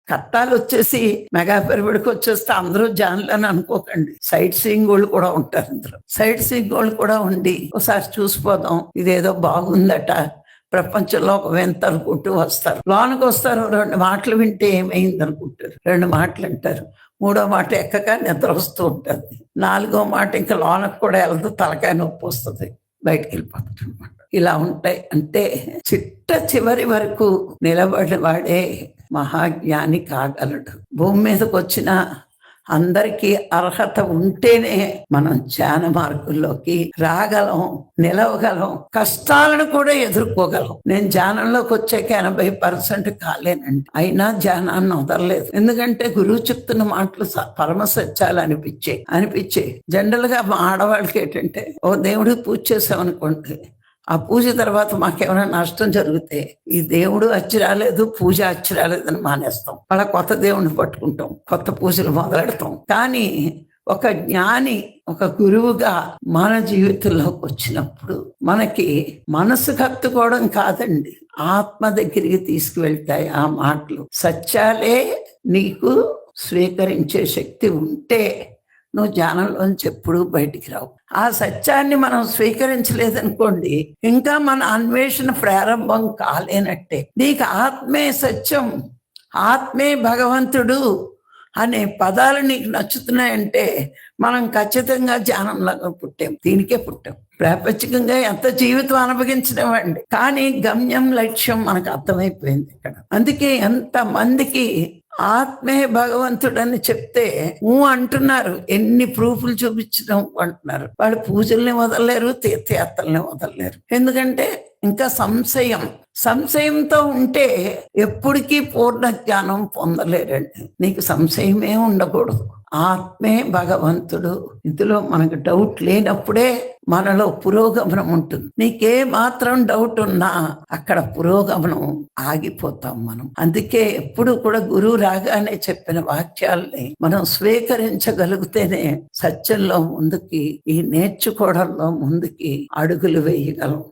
కట్టాలు వచ్చేసి మెగా పిరమిడ్కి వచ్చేస్తే అందరూ జాన్లు అని అనుకోకండి. సైట్ సీయింగ్ వాళ్ళు కూడా ఉంటారు ఇందులో. సైట్ సీయింగ్ వాళ్ళు కూడా ఉండి ఒకసారి చూసిపోదాం, ఇదేదో బాగుందట, ప్రపంచంలో ఒక వింత అనుకుంటూ వస్తారు. లోనికి వస్తారు, 2 మాటలు వింటే ఏమైంది అనుకుంటారు, 2 మాటలు వింటారు, 3వ మాట ఎక్కక నిద్ర వస్తూ ఉంటుంది, 4వ మాట ఇంకా లోనకు కూడా వెళ్తూ తలకాయ నొప్పి వస్తుంది, బయటికి వెళ్ళిపోతారు అనమాట. ఇలా ఉంటాయి. అంటే చివరి వరకు నిలబడి వాడే మహాజ్ఞాని కాగలడు. భూమి మీదకి వచ్చిన అందరికీ అర్హత ఉంటేనే మనం ధ్యాన మార్గంలోకి రాగలం, నిలవగలం, కష్టాలను కూడా ఎదుర్కోగలం. నేను ధ్యానంలోకి వచ్చాక 80% కాలేనండి, అయినా ధ్యానాన్ని వదలలేదు. ఎందుకంటే గురువు చెప్తున్న మాటలు పరమ సత్యాలు అనిపించే జనరల్ గా మా ఆడవాళ్ళకి ఏంటంటే, ఓ దేవుడికి పూజ చేసామనుకోండి, ఆ పూజ తర్వాత మాకేమైనా నష్టం జరిగితే ఈ దేవుడు అచ్చి రాలేదు, పూజ అచ్చి రాలేదని మానేస్తాం. వాళ్ళ కొత్త దేవుడిని పట్టుకుంటాం, కొత్త పూజలు మొదలెడతాం. కానీ ఒక జ్ఞాని, ఒక గురువుగా మన జీవితంలోకి వచ్చినప్పుడు మనకి మనసు కత్తుకోవడం కాదండి, ఆత్మ దగ్గరికి తీసుకువెళ్తాయి ఆ మాటలు. సత్యాలే నీకు స్వీకరించే శక్తి ఉంటే నువ్వు ధ్యానంలోంచి ఎప్పుడూ బయటికి రావు. ఆ సత్యాన్ని మనం స్వీకరించలేదనుకోండి, ఇంకా మన అన్వేషణ ప్రారంభం కాలేనట్టే. నీకు ఆత్మే సత్యం, ఆత్మే భగవంతుడు అనే పదాలు నీకు నచ్చుతున్నాయంటే మనం ఖచ్చితంగా ధ్యానంలాగా పుట్టాం, దీనికే పుట్టాం. ప్రాపంచికంగా ఎంత జీవితం అనుభవించినవండి, కానీ గమ్యం, లక్ష్యం మనకు అర్థమైపోయింది ఇక్కడ. అందుకే ఎంతమందికి ఆత్మే భగవంతుడని చెప్తే అంటున్నారు, ఎన్ని ప్రూఫ్లు చూపించడం అంటున్నారు. వాళ్ళు పూజల్ని వదలలేరు, తీర్థయాత్రల్ని వదలలేరు. ఎందుకంటే ఇంకా సంశయంతో ఉంటే ఎప్పటికీ పూర్ణ జ్ఞానం పొందలేరండి. నీకు సంశయమే ఉండకూడదు. ఆత్మే భగవంతుడు, ఇందులో మనకు డౌట్ లేనప్పుడే మనలో పురోగమనం ఉంటుంది. నీకే మాత్రం డౌట్ ఉన్నా అక్కడ పురోగమనం ఆగిపోతాం మనం. అందుకే ఎప్పుడు కూడా గురువు రాగానే చెప్పిన వాక్యాల్ని మనం స్వీకరించగలిగితేనే సత్యంలో ముందుకి, ఈ నేర్చుకోవడంలో ముందుకి అడుగులు వేయగలం.